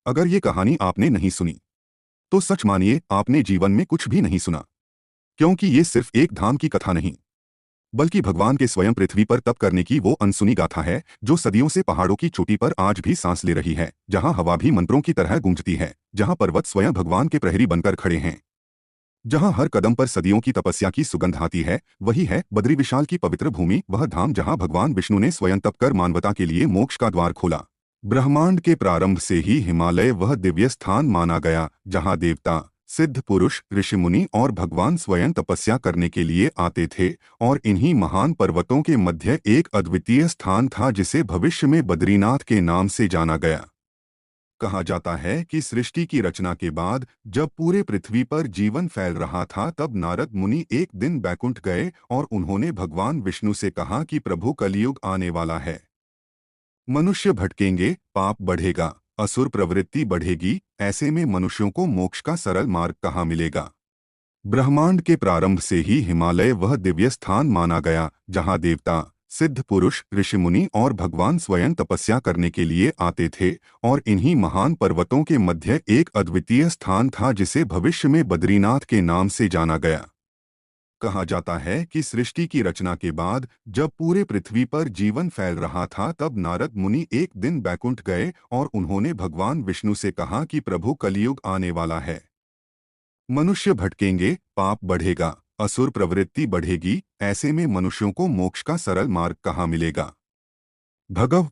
अगर ये कहानी आपने नहीं सुनी तो सच मानिए आपने जीवन में कुछ भी नहीं सुना, क्योंकि ये सिर्फ एक धाम की कथा नहीं बल्कि भगवान के स्वयं पृथ्वी पर तप करने की वो अनसुनी गाथा है जो सदियों से पहाड़ों की चोटी पर आज भी सांस ले रही है, जहां हवा भी मंत्रों की तरह गूंजती है, जहां पर्वत स्वयं भगवान के प्रहरी बनकर खड़े हैं, जहां हर कदम पर सदियों की तपस्या की सुगंध आती है। वही है बद्री विशाल की पवित्र भूमि, वह धाम जहां भगवान विष्णु ने स्वयं तप कर मानवता के लिए मोक्ष का द्वार खोला। ब्रह्मांड के प्रारंभ से ही हिमालय वह दिव्य स्थान माना गया जहां देवता, सिद्ध पुरुष, ऋषिमुनि और भगवान स्वयं तपस्या करने के लिए आते थे। और इन्हीं महान पर्वतों के मध्य एक अद्वितीय स्थान था जिसे भविष्य में बद्रीनाथ के नाम से जाना गया। कहा जाता है कि सृष्टि की रचना के बाद जब पूरे पृथ्वी पर जीवन फैल रहा था, तब नारद मुनि एक दिन बैकुंठ गए और उन्होंने भगवान विष्णु से कहा कि प्रभु, कलयुग आने वाला है, मनुष्य भटकेंगे, पाप बढ़ेगा, असुर प्रवृत्ति बढ़ेगी, ऐसे में मनुष्यों को मोक्ष का सरल मार्ग कहाँ मिलेगा। ब्रह्मांड के प्रारंभ से ही हिमालय वह दिव्य स्थान माना गया जहां देवता, सिद्ध पुरुष, ऋषिमुनि और भगवान स्वयं तपस्या करने के लिए आते थे। और इन्हीं महान पर्वतों के मध्य एक अद्वितीय स्थान था जिसे भविष्य में बद्रीनाथ के नाम से जाना गया। कहा जाता है कि सृष्टि की रचना के बाद जब पूरे पृथ्वी पर जीवन फैल रहा था, तब नारद मुनि एक दिन बैकुंठ गए और उन्होंने भगवान विष्णु से कहा कि प्रभु, कलयुग आने वाला है, मनुष्य भटकेंगे, पाप बढ़ेगा, असुर प्रवृत्ति बढ़ेगी, ऐसे में मनुष्यों को मोक्ष का सरल मार्ग कहाँ मिलेगा। भगव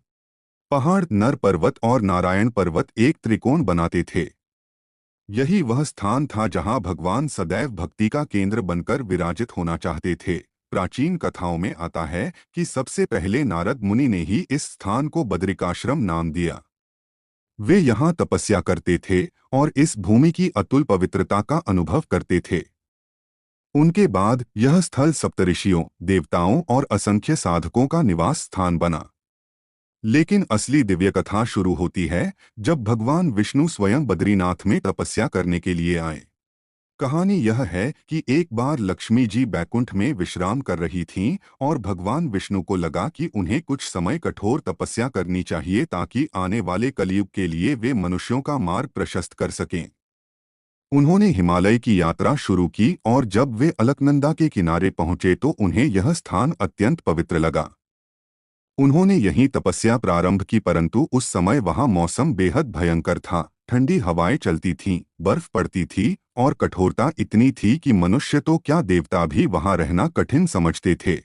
पहाड़, नर पर्वत और नारायण पर्वत एक त्रिकोण बनाते थे। यही वह स्थान था जहां भगवान सदैव भक्ति का केंद्र बनकर विराजित होना चाहते थे। प्राचीन कथाओं में आता है कि सबसे पहले नारद मुनि ने ही इस स्थान को बद्रिकाश्रम नाम दिया। वे यहाँ तपस्या करते थे और इस भूमि की अतुल पवित्रता का अनुभव करते थे। उनके बाद यह स्थल सप्तऋषियों, देवताओं और असंख्य साधकों का निवास स्थान बना। लेकिन असली दिव्य कथा शुरू होती है जब भगवान विष्णु स्वयं बद्रीनाथ में तपस्या करने के लिए आए। कहानी यह है कि एक बार लक्ष्मी जी बैकुंठ में विश्राम कर रही थीं और भगवान विष्णु को लगा कि उन्हें कुछ समय कठोर तपस्या करनी चाहिए ताकि आने वाले कलयुग के लिए वे मनुष्यों का मार्ग प्रशस्त कर सकें। उन्होंने हिमालय की यात्रा शुरू की और जब वे अलकनंदा के किनारे पहुंचे तो उन्हें यह स्थान अत्यंत पवित्र लगा। उन्होंने यहीं तपस्या प्रारंभ की, परंतु उस समय वहां मौसम बेहद भयंकर था। ठंडी हवाएं चलती थीं, बर्फ पड़ती थी और कठोरता इतनी थी कि मनुष्य तो क्या, देवता भी वहां रहना कठिन समझते थे।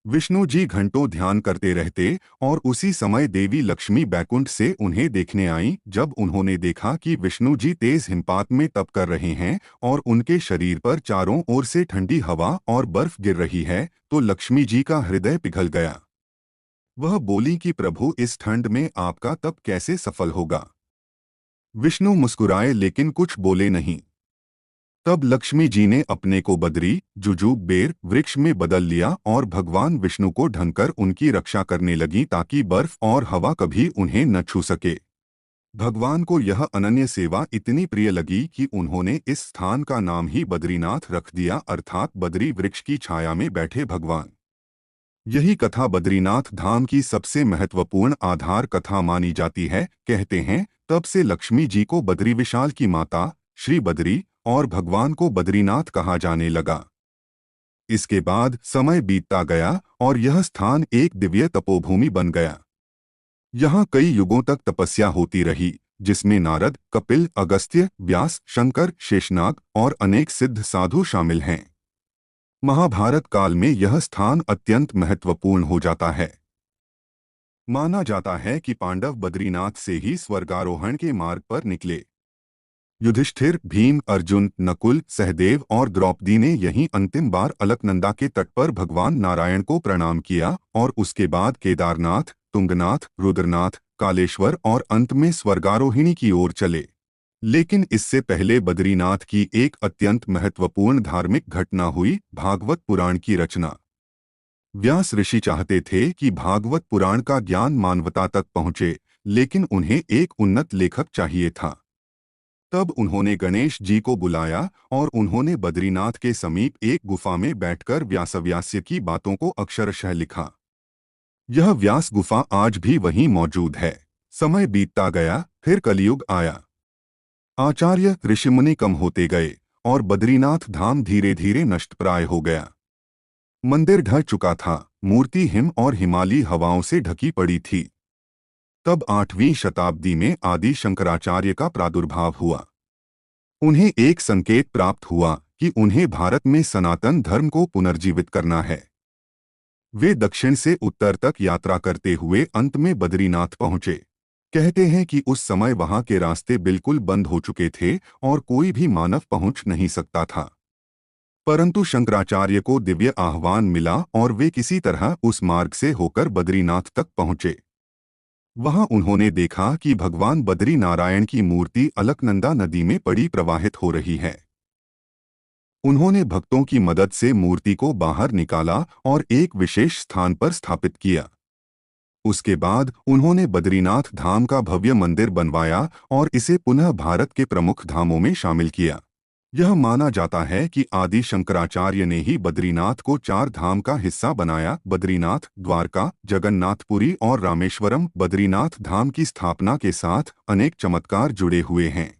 विष्णु जी घंटों ध्यान करते रहते और उसी समय देवी लक्ष्मी बैकुंठ से उन्हें देखने आईं। जब उन्होंने देखा कि विष्णु जी तेज हिमपात में तप कर रहे हैं और उनके शरीर पर चारों ओर से ठंडी हवा और बर्फ गिर रही है, तो लक्ष्मी जी का हृदय पिघल गया। वह बोली कि प्रभु, इस ठंड में आपका तप कैसे सफल होगा। विष्णु मुस्कुराए लेकिन कुछ बोले नहीं। तब लक्ष्मी जी ने अपने को बद्री, जुजूब, बेर वृक्ष में बदल लिया और भगवान विष्णु को ढंककर उनकी रक्षा करने लगी ताकि बर्फ और हवा कभी उन्हें न छू सके। भगवान को यह अनन्य सेवा इतनी प्रिय लगी कि उन्होंने इस स्थान का नाम ही बद्रीनाथ रख दिया, अर्थात बद्री वृक्ष की छाया में बैठे भगवान। यही कथा बद्रीनाथ धाम की सबसे महत्वपूर्ण आधार कथा मानी जाती है। कहते हैं तब से लक्ष्मी जी को बद्री विशाल की माता, श्री बद्री, और भगवान को बद्रीनाथ कहा जाने लगा। इसके बाद समय बीतता गया और यह स्थान एक दिव्य तपोभूमि बन गया। यहाँ कई युगों तक तपस्या होती रही, जिसमें नारद, कपिल, अगस्त्य, व्यास, शंकर, शेषनाग और अनेक सिद्ध साधु शामिल हैं। महाभारत काल में यह स्थान अत्यंत महत्वपूर्ण हो जाता है। माना जाता है कि पांडव बद्रीनाथ से ही स्वर्गारोहण के मार्ग पर निकले। युधिष्ठिर, भीम, अर्जुन, नकुल, सहदेव और द्रौपदी ने यहीं अंतिम बार अलकनंदा के तट पर भगवान नारायण को प्रणाम किया और उसके बाद केदारनाथ, तुंगनाथ, रुद्रनाथ, कालेश्वर और अंत में स्वर्गारोहिणी की ओर चले। लेकिन इससे पहले बद्रीनाथ की एक अत्यंत महत्वपूर्ण धार्मिक घटना हुई, भागवत पुराण की रचना। व्यास ऋषि चाहते थे कि भागवत पुराण का ज्ञान मानवता तक पहुँचे, लेकिन उन्हें एक उन्नत लेखक चाहिए था। तब उन्होंने गणेश जी को बुलाया और उन्होंने बद्रीनाथ के समीप एक गुफा में बैठकर व्यासव्यास्य की बातों को अक्षरशः लिखा। यह व्यास गुफा आज भी वहीं मौजूद है। समय बीतता गया, फिर कलयुग आया। आचार्य ऋषिमुनि कम होते गए और बद्रीनाथ धाम धीरे धीरे नष्टप्राय हो गया। मंदिर ढह चुका था, मूर्ति हिम और हिमालयी हवाओं से ढकी पड़ी थी। तब 8वीं शताब्दी में आदि शंकराचार्य का प्रादुर्भाव हुआ। उन्हें एक संकेत प्राप्त हुआ कि उन्हें भारत में सनातन धर्म को पुनर्जीवित करना है। वे दक्षिण से उत्तर तक यात्रा करते हुए अंत में बद्रीनाथ पहुंचे। कहते हैं कि उस समय वहां के रास्ते बिल्कुल बंद हो चुके थे और कोई भी मानव पहुंच नहीं सकता था। परंतु शंकराचार्य को दिव्य आह्वान मिला और वे किसी तरह उस मार्ग से होकर बद्रीनाथ तक पहुंचे। वहां उन्होंने देखा कि भगवान बद्री नारायण की मूर्ति अलकनंदा नदी में पड़ी प्रवाहित हो रही है। उन्होंने भक्तों की मदद से मूर्ति को बाहर निकाला और एक विशेष स्थान पर स्थापित किया। उसके बाद उन्होंने बद्रीनाथ धाम का भव्य मंदिर बनवाया और इसे पुनः भारत के प्रमुख धामों में शामिल किया। यह माना जाता है कि आदि शंकराचार्य ने ही बद्रीनाथ को 4 धाम का हिस्सा बनाया। बद्रीनाथ, द्वारका, जगन्नाथपुरी और रामेश्वरम। बद्रीनाथ धाम की स्थापना के साथ अनेक चमत्कार जुड़े हुए हैं।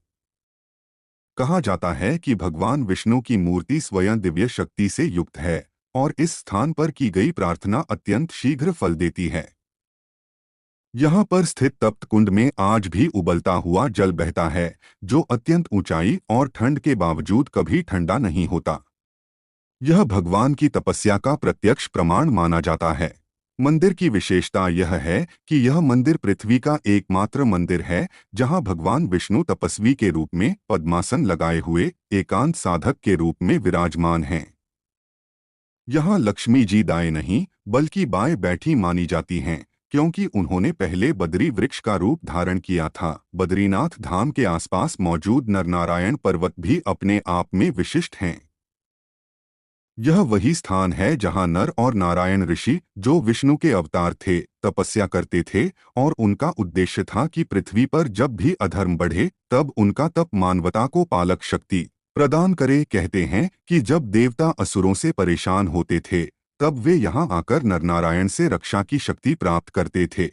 कहा जाता है कि भगवान विष्णु की मूर्ति स्वयं दिव्य शक्ति से युक्त है और इस स्थान पर की गई प्रार्थना अत्यंत शीघ्र फल देती है। यहाँ पर स्थित तप्त कुंड में आज भी उबलता हुआ जल बहता है, जो अत्यंत ऊंचाई और ठंड के बावजूद कभी ठंडा नहीं होता। यह भगवान की तपस्या का प्रत्यक्ष प्रमाण माना जाता है। मंदिर की विशेषता यह है कि यह मंदिर पृथ्वी का एकमात्र मंदिर है जहां भगवान विष्णु तपस्वी के रूप में पद्मासन लगाए हुए एकांत साधक के रूप में विराजमान हैं। यहाँ लक्ष्मी जी दाएं नहीं बल्कि बाएं बैठी मानी जाती हैं, क्योंकि उन्होंने पहले बद्री वृक्ष का रूप धारण किया था। बद्रीनाथ धाम के आसपास मौजूद नरनारायण पर्वत भी अपने आप में विशिष्ट हैं। यह वही स्थान है जहां नर और नारायण ऋषि, जो विष्णु के अवतार थे, तपस्या करते थे और उनका उद्देश्य था कि पृथ्वी पर जब भी अधर्म बढ़े तब उनका तप मानवता को पालक शक्ति प्रदान करे। कहते हैं कि जब देवता असुरों से परेशान होते थे तब वे यहाँ आकर नरनारायण से रक्षा की शक्ति प्राप्त करते थे।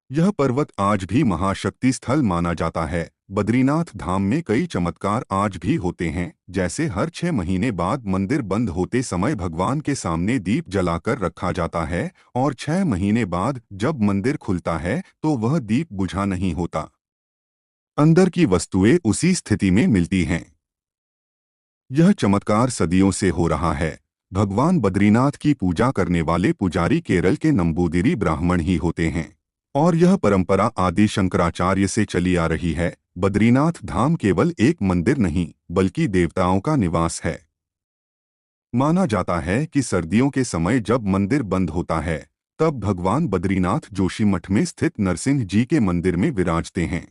यह पर्वत आज भी महाशक्ति स्थल माना जाता है। बद्रीनाथ धाम में कई चमत्कार आज भी होते हैं, जैसे हर 6 महीने बाद मंदिर बंद होते समय भगवान के सामने दीप जलाकर रखा जाता है और 6 महीने बाद जब मंदिर खुलता है तो वह दीप बुझा नहीं होता। अंदर की वस्तुएं उसी स्थिति में मिलती हैं। यह चमत्कार सदियों से हो रहा है। भगवान बद्रीनाथ की पूजा करने वाले पुजारी केरल के नंबूदिरी ब्राह्मण ही होते हैं और यह परंपरा आदि शंकराचार्य से चली आ रही है। बद्रीनाथ धाम केवल एक मंदिर नहीं बल्कि देवताओं का निवास है। माना जाता है कि सर्दियों के समय जब मंदिर बंद होता है तब भगवान बद्रीनाथ जोशीमठ में स्थित नरसिंह जी के मंदिर में विराजते हैं।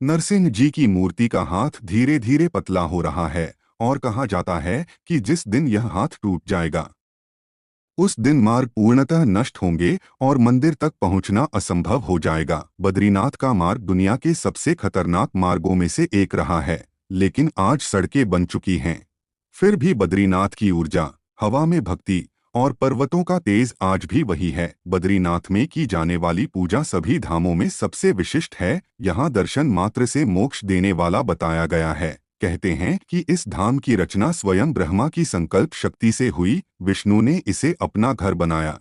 नरसिंह जी की मूर्ति का हाथ धीरे धीरे पतला हो रहा है और कहा जाता है कि जिस दिन यह हाथ टूट जाएगा उस दिन मार्ग पूर्णतः नष्ट होंगे और मंदिर तक पहुंचना असंभव हो जाएगा। बद्रीनाथ का मार्ग दुनिया के सबसे खतरनाक मार्गों में से एक रहा है, लेकिन आज सड़कें बन चुकी हैं। फिर भी बद्रीनाथ की ऊर्जा, हवा में भक्ति और पर्वतों का तेज आज भी वही है। बद्रीनाथ में की जाने वाली पूजा सभी धामों में सबसे विशिष्ट है। यहाँ दर्शन मात्र से मोक्ष देने वाला बताया गया है। कहते हैं कि इस धाम की रचना स्वयं ब्रह्मा की संकल्प शक्ति से हुई। विष्णु ने इसे अपना घर बनाया,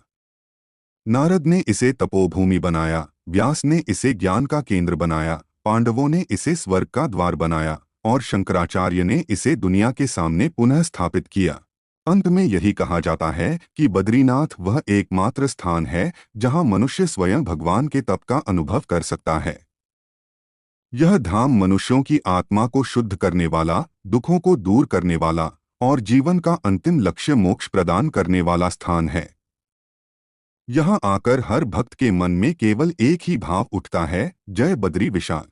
नारद ने इसे तपोभूमि बनाया, व्यास ने इसे ज्ञान का केंद्र बनाया, पांडवों ने इसे स्वर्ग का द्वार बनाया और शंकराचार्य ने इसे दुनिया के सामने पुनः स्थापित किया। अंत में यही कहा जाता है कि बद्रीनाथ वह एकमात्र स्थान है जहां मनुष्य स्वयं भगवान के तप का अनुभव कर सकता है। यह धाम मनुष्यों की आत्मा को शुद्ध करने वाला, दुखों को दूर करने वाला और जीवन का अंतिम लक्ष्य मोक्ष प्रदान करने वाला स्थान है। यहाँ आकर हर भक्त के मन में केवल एक ही भाव उठता है, जय बद्री विशाल।